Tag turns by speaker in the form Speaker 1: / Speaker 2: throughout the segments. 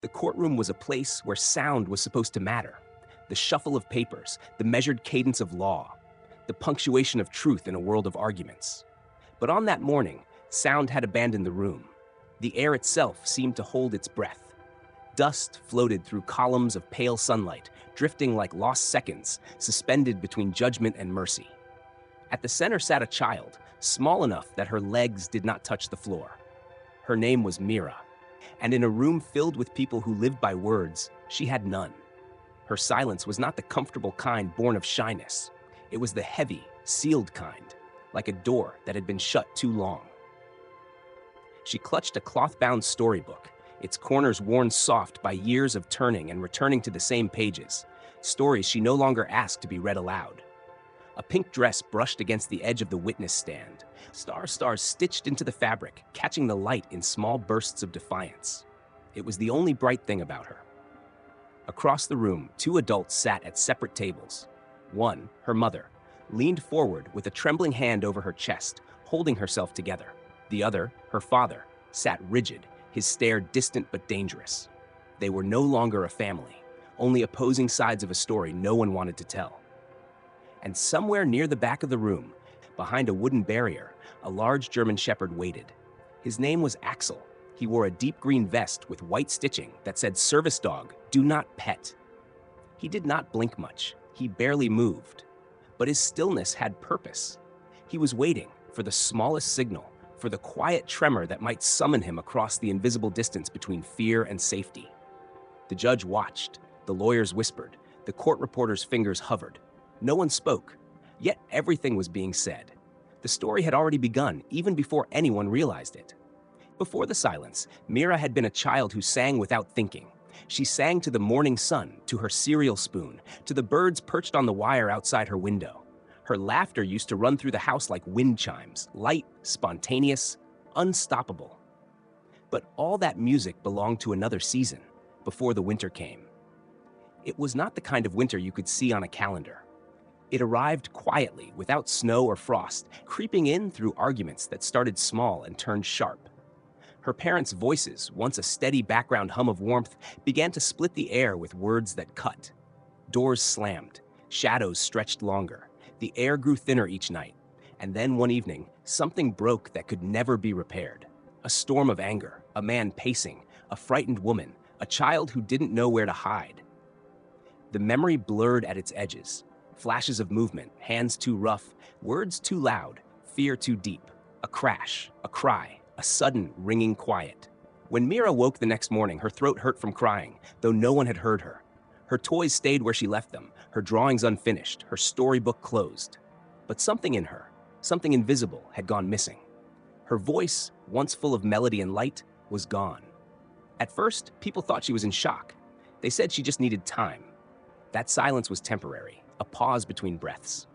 Speaker 1: The courtroom was a place where sound was supposed to matter. The shuffle of papers, the measured cadence of law, the punctuation of truth in a world of arguments. But on that morning, sound had abandoned the room. The air itself seemed to hold its breath. Dust floated through columns of pale sunlight, drifting like lost seconds, suspended between judgment and mercy. At the center sat a child, small enough that her legs did not touch the floor. Her name was Mira, and in a room filled with people who lived by words, she had none. Her silence was not the comfortable kind born of shyness. It was the heavy, sealed kind, like a door that had been shut too long. She clutched a cloth-bound storybook, its corners worn soft by years of turning and returning to the same pages, stories she no longer asked to be read aloud. A pink dress brushed against the edge of the witness stand, stars stitched into the fabric, catching the light in small bursts of defiance. It was the only bright thing about her. Across the room, two adults sat at separate tables. One, her mother, leaned forward with a trembling hand over her chest, holding herself together. The other, her father, sat rigid, his stare distant but dangerous. They were no longer a family, only opposing sides of a story no one wanted to tell. And somewhere near the back of the room, behind a wooden barrier, a large German shepherd waited. His name was Axel. He wore a deep green vest with white stitching that said "Service Dog, Do Not Pet." He did not blink much. He barely moved. But his stillness had purpose. He was waiting for the smallest signal, for the quiet tremor that might summon him across the invisible distance between fear and safety. The judge watched. The lawyers whispered. The court reporter's fingers hovered. No one spoke, yet everything was being said. The story had already begun, even before anyone realized it. Before the silence, Mira had been a child who sang without thinking. She sang to the morning sun, to her cereal spoon, to the birds perched on the wire outside her window. Her laughter used to run through the house like wind chimes, light, spontaneous, unstoppable. But all that music belonged to another season, before the winter came. It was not the kind of winter you could see on a calendar. It arrived quietly, without snow or frost, creeping in through arguments that started small and turned sharp. Her parents' voices, once a steady background hum of warmth, began to split the air with words that cut. Doors slammed, shadows stretched longer, the air grew thinner each night, and then one evening, something broke that could never be repaired. A storm of anger, a man pacing, a frightened woman, a child who didn't know where to hide. The memory blurred at its edges. Flashes of movement, hands too rough, words too loud, fear too deep. A crash, a cry, a sudden ringing quiet. When Mira woke the next morning, her throat hurt from crying, though no one had heard her. Her toys stayed where she left them, her drawings unfinished, her storybook closed. But something in her, something invisible, had gone missing. Her voice, once full of melody and light, was gone. At first, people thought she was in shock. They said she just needed time. That silence was temporary, a pause between breaths.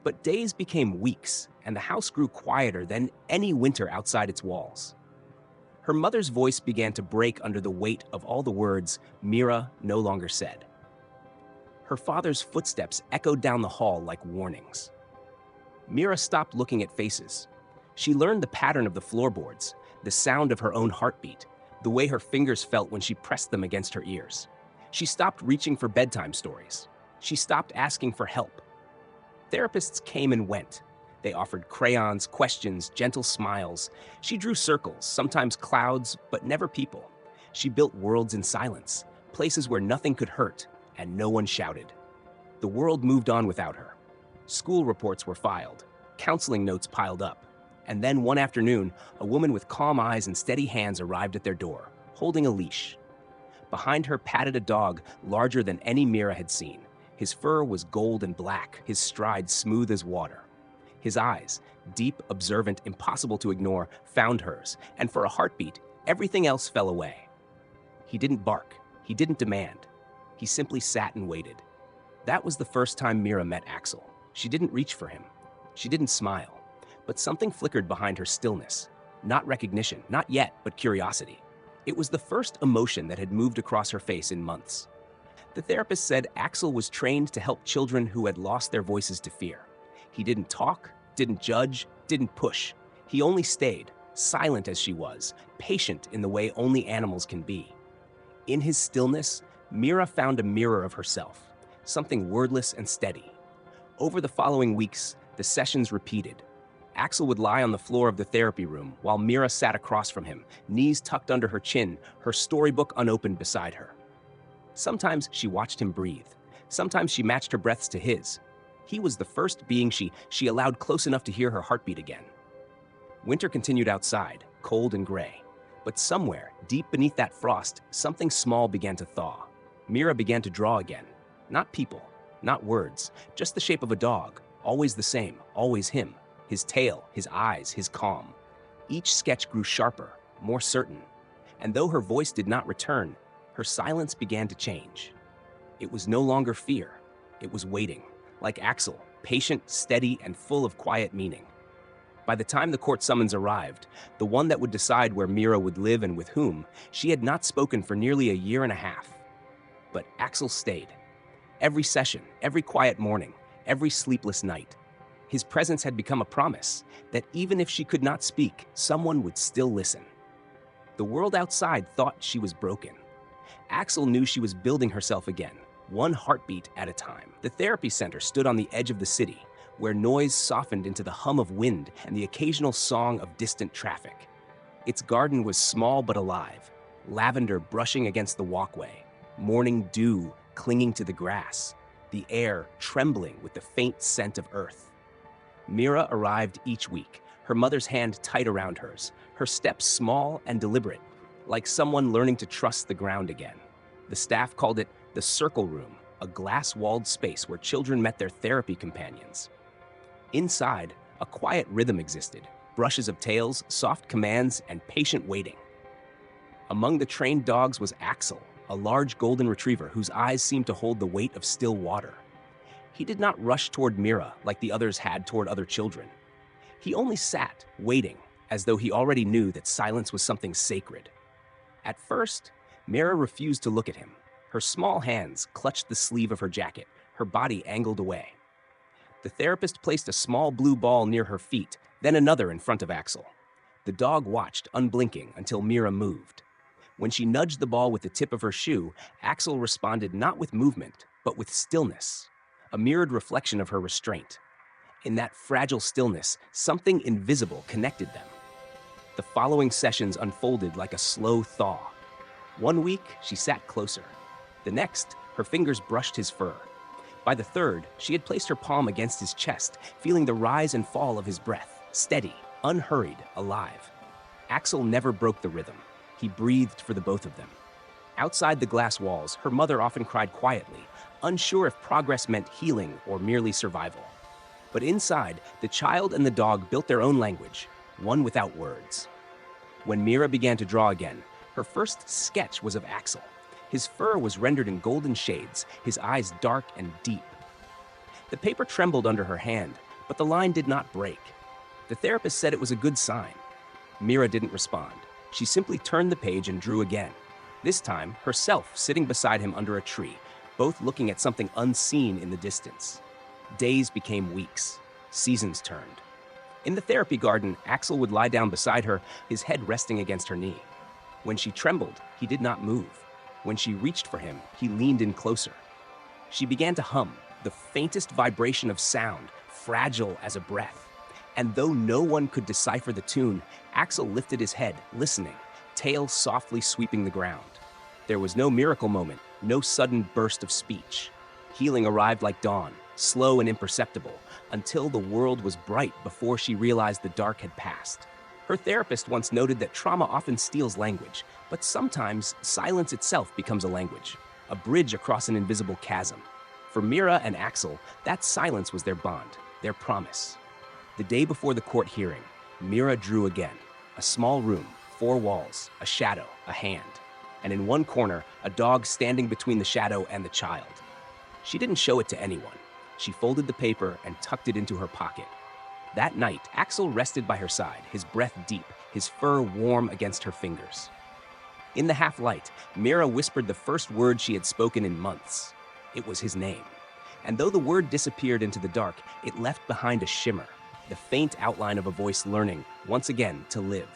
Speaker 1: But days became weeks, and the house grew quieter than any winter outside its walls. Her mother's voice began to break under the weight of all the words Mira no longer said. Her father's footsteps echoed down the hall like warnings. Mira stopped looking at faces. She learned the pattern of the floorboards, the sound of her own heartbeat, the way her fingers felt when she pressed them against her ears. She stopped reaching for bedtime stories. She stopped asking for help. Therapists came and went. They offered crayons, questions, gentle smiles. She drew circles, sometimes clouds, but never people. She built worlds in silence, places where nothing could hurt and no one shouted. The world moved on without her. School reports were filed, counseling notes piled up, and then one afternoon, a woman with calm eyes and steady hands arrived at their door, holding a leash. Behind her padded a dog larger than any Mira had seen. His fur was gold and black, his stride smooth as water. His eyes, deep, observant, impossible to ignore, found hers, and for a heartbeat, everything else fell away. He didn't bark. He didn't demand. He simply sat and waited. That was the first time Mira met Axel. She didn't reach for him. She didn't smile. But something flickered behind her stillness. Not recognition, not yet, but curiosity. It was the first emotion that had moved across her face in months. The therapist said Axel was trained to help children who had lost their voices to fear. He didn't talk, didn't judge, didn't push. He only stayed, silent as she was, patient in the way only animals can be. In his stillness, Mira found a mirror of herself, something wordless and steady. Over the following weeks, the sessions repeated. Axel would lie on the floor of the therapy room while Mira sat across from him, knees tucked under her chin, her storybook unopened beside her. Sometimes she watched him breathe. Sometimes she matched her breaths to his. He was the first being she allowed close enough to hear her heartbeat again. Winter continued outside, cold and gray. But somewhere, deep beneath that frost, something small began to thaw. Mira began to draw again. Not people, not words, just the shape of a dog, always the same, always him. His tail, his eyes, his calm. Each sketch grew sharper, more certain. And though her voice did not return, her silence began to change. It was no longer fear. It was waiting, like Axel, patient, steady, and full of quiet meaning. By the time the court summons arrived, the one that would decide where Mira would live and with whom, she had not spoken for nearly a year and a half. But Axel stayed. Every session, every quiet morning, every sleepless night. His presence had become a promise that even if she could not speak, someone would still listen. The world outside thought she was broken. Axel knew she was building herself again, one heartbeat at a time. The therapy center stood on the edge of the city, where noise softened into the hum of wind and the occasional song of distant traffic. Its garden was small but alive, lavender brushing against the walkway, morning dew clinging to the grass, the air trembling with the faint scent of earth. Mira arrived each week, her mother's hand tight around hers, her steps small and deliberate, like someone learning to trust the ground again. The staff called it the Circle Room, a glass-walled space where children met their therapy companions. Inside, a quiet rhythm existed, brushes of tails, soft commands, and patient waiting. Among the trained dogs was Axel, a large golden retriever whose eyes seemed to hold the weight of still water. He did not rush toward Mira like the others had toward other children. He only sat, waiting, as though he already knew that silence was something sacred. At first, Mira refused to look at him. Her small hands clutched the sleeve of her jacket, her body angled away. The therapist placed a small blue ball near her feet, then another in front of Axel. The dog watched, unblinking, until Mira moved. When she nudged the ball with the tip of her shoe, Axel responded not with movement, but with stillness, a mirrored reflection of her restraint. In that fragile stillness, something invisible connected them. The following sessions unfolded like a slow thaw. One week, she sat closer. The next, her fingers brushed his fur. By the third, she had placed her palm against his chest, feeling the rise and fall of his breath, steady, unhurried, alive. Axel never broke the rhythm. He breathed for the both of them. Outside the glass walls, her mother often cried quietly, unsure if progress meant healing or merely survival. But inside, the child and the dog built their own language, one without words. When Mira began to draw again, her first sketch was of Axel. His fur was rendered in golden shades, his eyes dark and deep. The paper trembled under her hand, but the line did not break. The therapist said it was a good sign. Mira didn't respond. She simply turned the page and drew again. This time, herself sitting beside him under a tree, both looking at something unseen in the distance. Days became weeks. Seasons turned. In the therapy garden, Axel would lie down beside her, his head resting against her knee. When she trembled, he did not move. When she reached for him, he leaned in closer. She began to hum, the faintest vibration of sound, fragile as a breath. And though no one could decipher the tune, Axel lifted his head, listening, tail softly sweeping the ground. There was no miracle moment, no sudden burst of speech. Healing arrived like dawn, slow and imperceptible, until the world was bright before she realized the dark had passed. Her therapist once noted that trauma often steals language, but sometimes silence itself becomes a language, a bridge across an invisible chasm. For Mira and Axel, that silence was their bond, their promise. The day before the court hearing, Mira drew again. A small room, 4 walls, a shadow, a hand. And in one corner, a dog standing between the shadow and the child. She didn't show it to anyone. She folded the paper and tucked it into her pocket. That night, Axel rested by her side, his breath deep, his fur warm against her fingers. In the half-light, Mira whispered the first word she had spoken in months. It was his name. And though the word disappeared into the dark, it left behind a shimmer, the faint outline of a voice learning, once again, to live.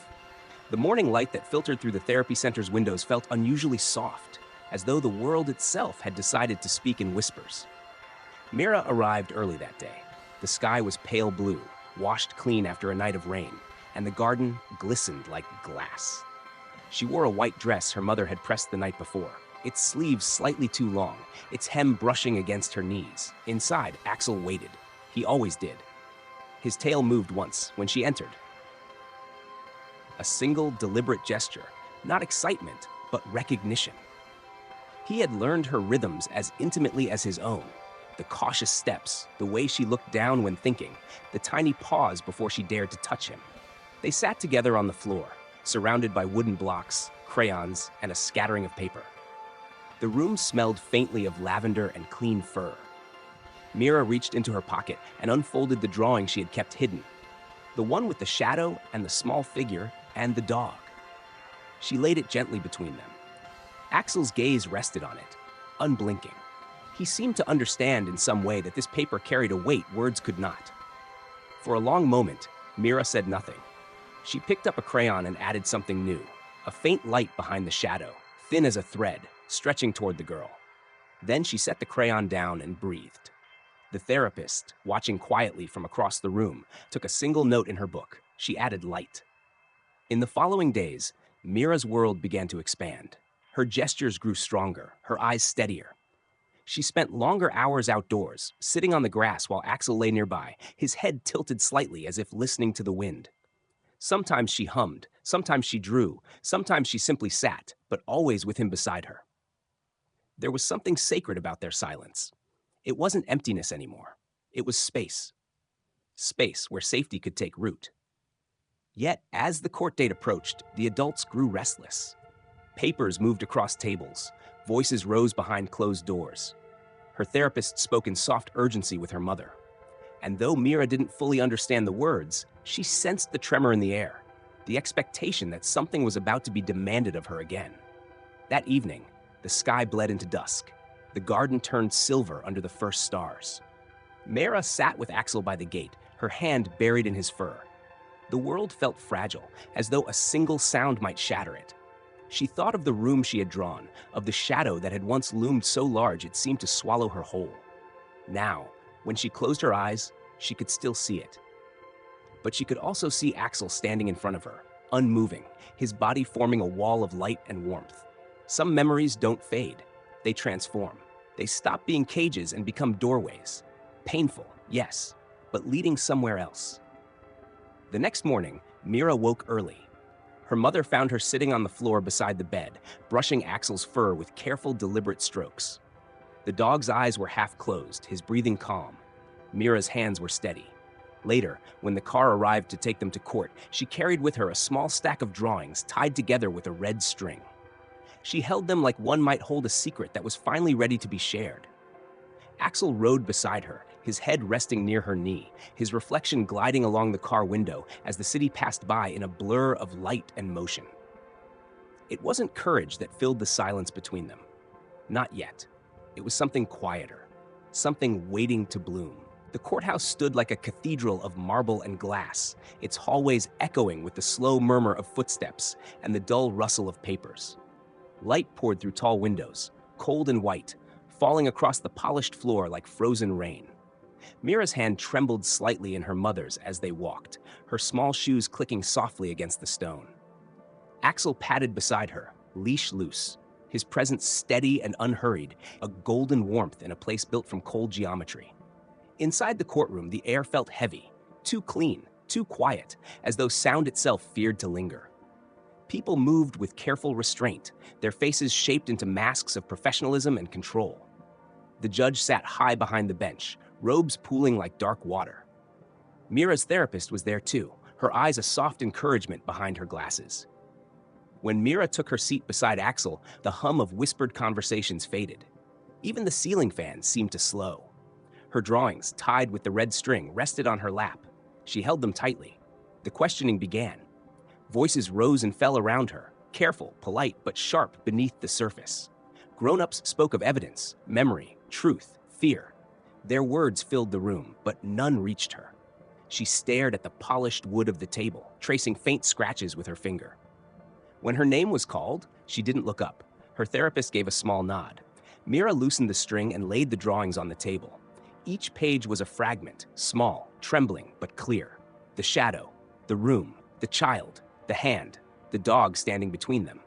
Speaker 1: The morning light that filtered through the therapy center's windows felt unusually soft, as though the world itself had decided to speak in whispers. Mira arrived early that day. The sky was pale blue, washed clean after a night of rain, and the garden glistened like glass. She wore a white dress her mother had pressed the night before, its sleeves slightly too long, its hem brushing against her knees. Inside, Axel waited. He always did. His tail moved once when she entered. A single, deliberate gesture, not excitement, but recognition. He had learned her rhythms as intimately as his own. The cautious steps, the way she looked down when thinking, the tiny pause before she dared to touch him. They sat together on the floor, surrounded by wooden blocks, crayons, and a scattering of paper. The room smelled faintly of lavender and clean fur. Mira reached into her pocket and unfolded the drawing she had kept hidden, the one with the shadow and the small figure and the dog. She laid it gently between them. Axel's gaze rested on it, unblinking. He seemed to understand in some way that this paper carried a weight words could not. For a long moment, Mira said nothing. She picked up a crayon and added something new, a faint light behind the shadow, thin as a thread, stretching toward the girl. Then she set the crayon down and breathed. The therapist, watching quietly from across the room, took a single note in her book. She added light. In the following days, Mira's world began to expand. Her gestures grew stronger, her eyes steadier. She spent longer hours outdoors, sitting on the grass while Axel lay nearby, his head tilted slightly as if listening to the wind. Sometimes she hummed, sometimes she drew, sometimes she simply sat, but always with him beside her. There was something sacred about their silence. It wasn't emptiness anymore. It was space. Space where safety could take root. Yet, as the court date approached, the adults grew restless. Papers moved across tables. Voices rose behind closed doors. Her therapist spoke in soft urgency with her mother. And though Mira didn't fully understand the words, she sensed the tremor in the air, the expectation that something was about to be demanded of her again. That evening, the sky bled into dusk. The garden turned silver under the first stars. Mira sat with Axel by the gate, her hand buried in his fur. The world felt fragile, as though a single sound might shatter it. She thought of the room she had drawn, of the shadow that had once loomed so large it seemed to swallow her whole. Now, when she closed her eyes, she could still see it. But she could also see Axel standing in front of her, unmoving, his body forming a wall of light and warmth. Some memories don't fade. They transform. They stop being cages and become doorways. Painful, yes, but leading somewhere else. The next morning, Mira woke early. Her mother found her sitting on the floor beside the bed, brushing Axel's fur with careful, deliberate strokes. The dog's eyes were half closed, his breathing calm. Mira's hands were steady. Later, when the car arrived to take them to court, she carried with her a small stack of drawings tied together with a red string. She held them like one might hold a secret that was finally ready to be shared. Axel rode beside her, his head resting near her knee, his reflection gliding along the car window as the city passed by in a blur of light and motion. It wasn't courage that filled the silence between them. Not yet. It was something quieter, something waiting to bloom. The courthouse stood like a cathedral of marble and glass, its hallways echoing with the slow murmur of footsteps and the dull rustle of papers. Light poured through tall windows, cold and white, falling across the polished floor like frozen rain. Mira's hand trembled slightly in her mother's as they walked, her small shoes clicking softly against the stone. Axel padded beside her, leash loose, his presence steady and unhurried, a golden warmth in a place built from cold geometry. Inside the courtroom, the air felt heavy, too clean, too quiet, as though sound itself feared to linger. People moved with careful restraint, their faces shaped into masks of professionalism and control. The judge sat high behind the bench, robes pooling like dark water. Mira's therapist was there too, her eyes a soft encouragement behind her glasses. When Mira took her seat beside Axel, the hum of whispered conversations faded. Even the ceiling fans seemed to slow. Her drawings, tied with the red string, rested on her lap. She held them tightly. The questioning began. Voices rose and fell around her, careful, polite, but sharp beneath the surface. Grown-ups spoke of evidence, memory, truth, fear. Their words filled the room, but none reached her. She stared at the polished wood of the table, tracing faint scratches with her finger. When her name was called, she didn't look up. Her therapist gave a small nod. Mira loosened the string and laid the drawings on the table. Each page was a fragment, small, trembling, but clear. The shadow, the room, the child, the hand, the dog standing between them.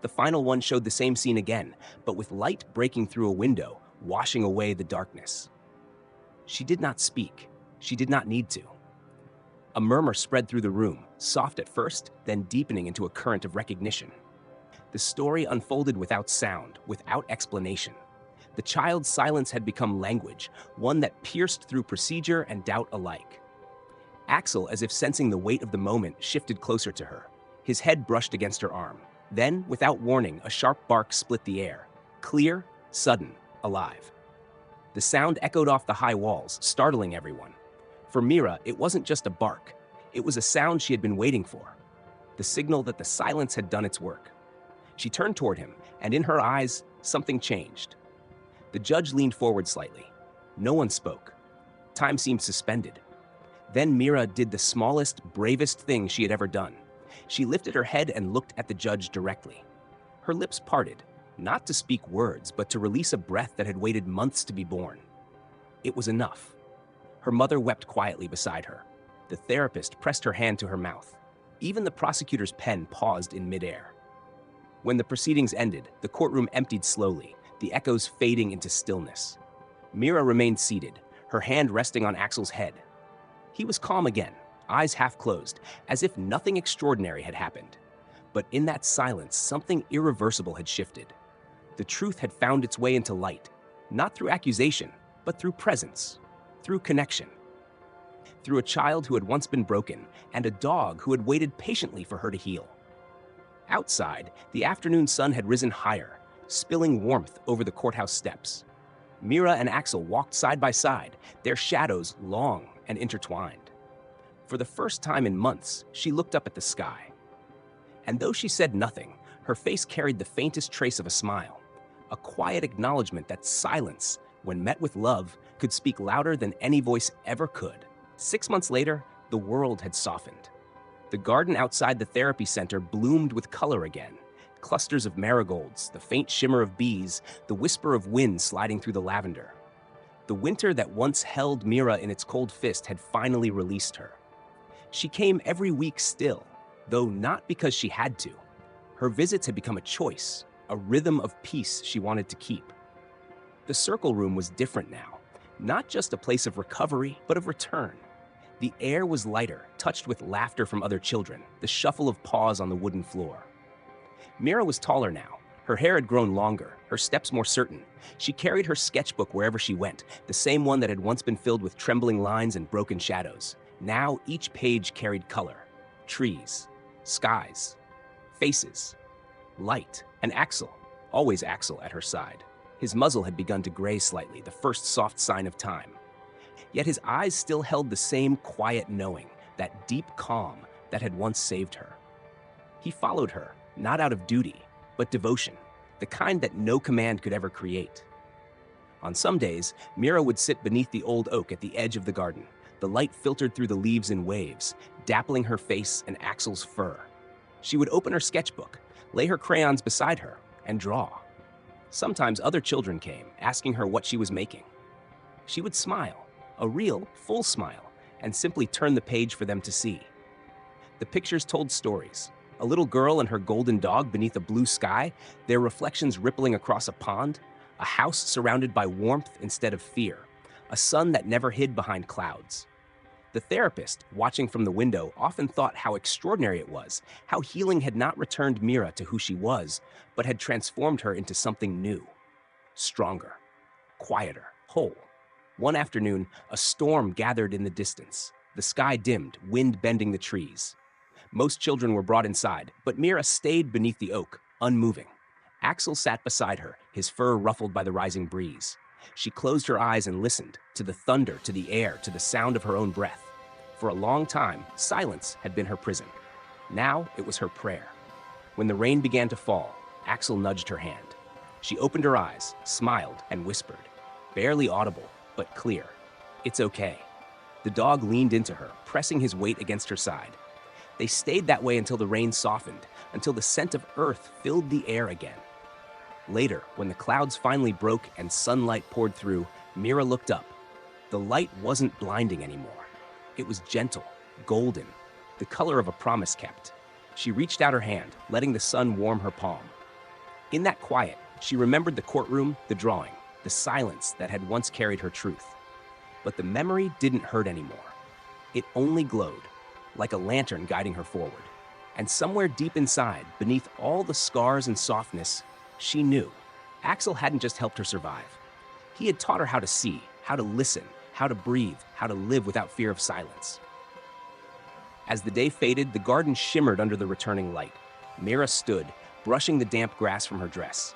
Speaker 1: The final one showed the same scene again, but with light breaking through a window, washing away the darkness. She did not speak. She did not need to. A murmur spread through the room, soft at first, then deepening into a current of recognition. The story unfolded without sound, without explanation. The child's silence had become language, one that pierced through procedure and doubt alike. Axel, as if sensing the weight of the moment, shifted closer to her. His head brushed against her arm. Then, without warning, a sharp bark split the air. Clear, sudden, alive. The sound echoed off the high walls, startling everyone. For Mira, it wasn't just a bark. It was a sound she had been waiting for. The signal that the silence had done its work. She turned toward him, and in her eyes, something changed. The judge leaned forward slightly. No one spoke. Time seemed suspended. Then Mira did the smallest, bravest thing she had ever done. She lifted her head and looked at the judge directly. Her lips parted, not to speak words, but to release a breath that had waited months to be born. It was enough. Her mother wept quietly beside her. The therapist pressed her hand to her mouth. Even the prosecutor's pen paused in midair. When the proceedings ended, the courtroom emptied slowly, the echoes fading into stillness. Mira remained seated, her hand resting on Axel's head. He was calm again, eyes half closed, as if nothing extraordinary had happened. But in that silence, something irreversible had shifted. The truth had found its way into light, not through accusation, but through presence, through connection. Through a child who had once been broken, and a dog who had waited patiently for her to heal. Outside, the afternoon sun had risen higher, spilling warmth over the courthouse steps. Mira and Axel walked side by side, their shadows long and intertwined. For the first time in months, she looked up at the sky. And though she said nothing, her face carried the faintest trace of a smile, a quiet acknowledgement that silence, when met with love, could speak louder than any voice ever could. 6 months later, the world had softened. The garden outside the therapy center bloomed with color again. Clusters of marigolds, the faint shimmer of bees, the whisper of wind sliding through the lavender. The winter that once held Mira in its cold fist had finally released her. She came every week still, though not because she had to. Her visits had become a choice, a rhythm of peace she wanted to keep. The circle room was different now, not just a place of recovery, but of return. The air was lighter, touched with laughter from other children, the shuffle of paws on the wooden floor. Mira was taller now. Her hair had grown longer, her steps more certain. She carried her sketchbook wherever she went, the same one that had once been filled with trembling lines and broken shadows. Now each page carried color. Trees, skies, faces, light, and Axel, always Axel at her side. His muzzle had begun to gray slightly, the first soft sign of time. Yet his eyes still held the same quiet knowing, that deep calm that had once saved her. He followed her, not out of duty, but devotion, the kind that no command could ever create. On some days, Mira would sit beneath the old oak at the edge of the garden. The light filtered through the leaves in waves, dappling her face and Axel's fur. She would open her sketchbook, lay her crayons beside her, and draw. Sometimes other children came, asking her what she was making. She would smile, a real, full smile, and simply turn the page for them to see. The pictures told stories. A little girl and her golden dog beneath a blue sky, their reflections rippling across a pond, a house surrounded by warmth instead of fear, a sun that never hid behind clouds. The therapist, watching from the window, often thought how extraordinary it was, how healing had not returned Mira to who she was, but had transformed her into something new, stronger, quieter, whole. One afternoon, a storm gathered in the distance. The sky dimmed, wind bending the trees. Most children were brought inside, but Mira stayed beneath the oak, unmoving. Axel sat beside her, his fur ruffled by the rising breeze. She closed her eyes and listened, to the thunder, to the air, to the sound of her own breath. For a long time, silence had been her prison. Now it was her prayer. When the rain began to fall, Axel nudged her hand. She opened her eyes, smiled, and whispered, barely audible, but clear, "It's okay." The dog leaned into her, pressing his weight against her side. They stayed that way until the rain softened, until the scent of earth filled the air again. Later, when the clouds finally broke and sunlight poured through, Mira looked up. The light wasn't blinding anymore. It was gentle, golden, the color of a promise kept. She reached out her hand, letting the sun warm her palm. In that quiet, she remembered the courtroom, the drawing, the silence that had once carried her truth. But the memory didn't hurt anymore. It only glowed, like a lantern guiding her forward. And somewhere deep inside, beneath all the scars and softness, she knew Axel hadn't just helped her survive. He had taught her how to see, how to listen, how to breathe, how to live without fear of silence. As the day faded, the garden shimmered under the returning light. Mira stood, brushing the damp grass from her dress.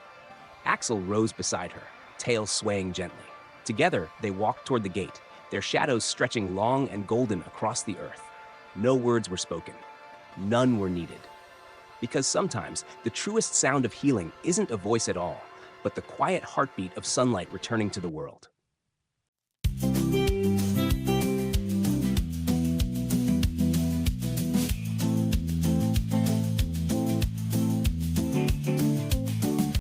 Speaker 1: Axel rose beside her, tail swaying gently. Together, they walked toward the gate, their shadows stretching long and golden across the earth. No words were spoken. None were needed. Because sometimes, the truest sound of healing isn't a voice at all, but the quiet heartbeat of sunlight returning to the world.